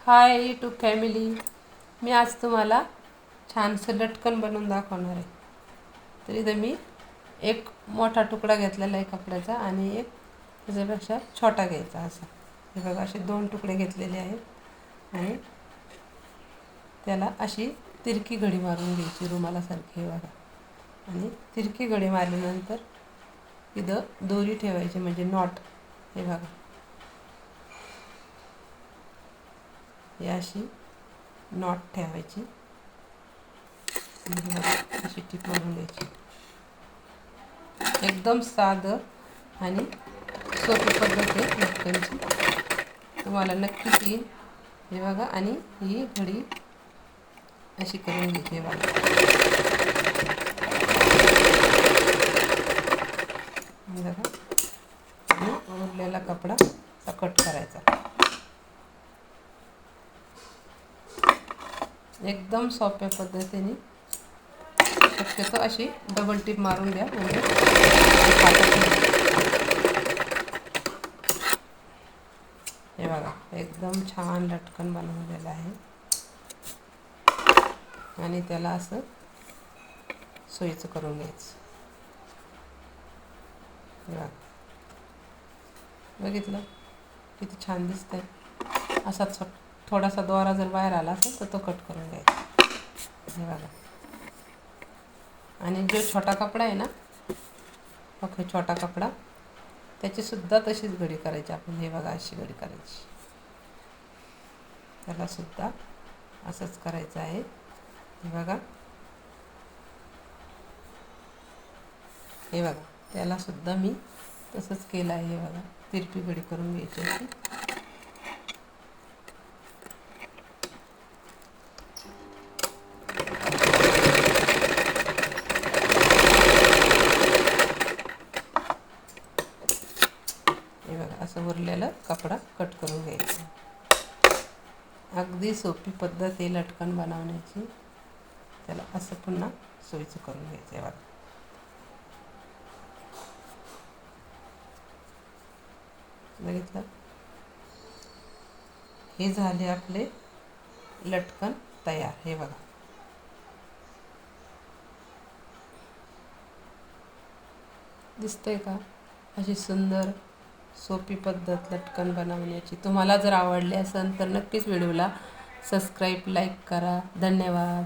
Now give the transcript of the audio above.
Hi YouTube family. मी आज तुम्हाला छानसं लटकन बनवून दाखवणार आहे. तर इथं मी एक मोठा तुकडा घेतलेला आहे कपड्याचा आणि एक त्याच्यापेक्षा छोटा घ्यायचा असा. हे बघा असे 2 तुकडे घेतलेले आहेत आणि त्याला अशी तिरकी घडी मारून घ्यायची रुमालासारखी. हे बघा, आणि तिरकी घडी मारल्यानंतर इथं दोरी ठेवायची म्हणजे नॉट. हे बघा, ही अशी नॉट ठेवायची. अशी टीप मारून घ्यायची. एकदम साधं आणि सोपी पद्धत आहे लटकनची, तुम्हाला नक्कीच येईल. हे बघा, आणि ही घडी अशी करून घ्यायची. हे बघा, आणि उरलेला कपडा कट करायचा. एकदम सोप्या पद्धतीने, शक्यतो अशी डबल टिप मारून द्या म्हणजे हे बघा, एकदम छान लटकन बनवलेलं आहे आणि त्याला असं सोयीचं करून घ्यायचं. हे बघा, बघितलं किती छान दिसतंय. असाच थोडासा दोरा जर बाहेर आला असेल तर तो कट करून घ्यायचा. हे बघा, आणि जो छोटा कपडा आहे ना, ओके, छोटा कपडा त्याचीसुद्धा तशीच घडी करायची आपण. हे बघा, अशी घडी करायची. त्यालासुद्धा असंच करायचं आहे. हे बघा, हे बघा, त्यालासुद्धा मी तसंच केलं आहे. हे बघा, तिरपी घडी करून घ्यायची अशी. हे बघा, असं उरलेलं कपडा कट करून घ्यायचं. अगदी सोपी पद्धत आहे लटकन बनवण्याची. त्याला असं पुन्हा सोयीचं करून घ्यायचं. हे बघा, बघितलं, हे झाले आपले लटकन तयार. हे बघा, दिसतंय का? अशी सुंदर सोपी पद्धत लटकन बनवण्याची. तुम्हाला जर आवडली असेल तर नक्कीच व्हिडिओला सबस्क्राईब, लाईक करा. धन्यवाद.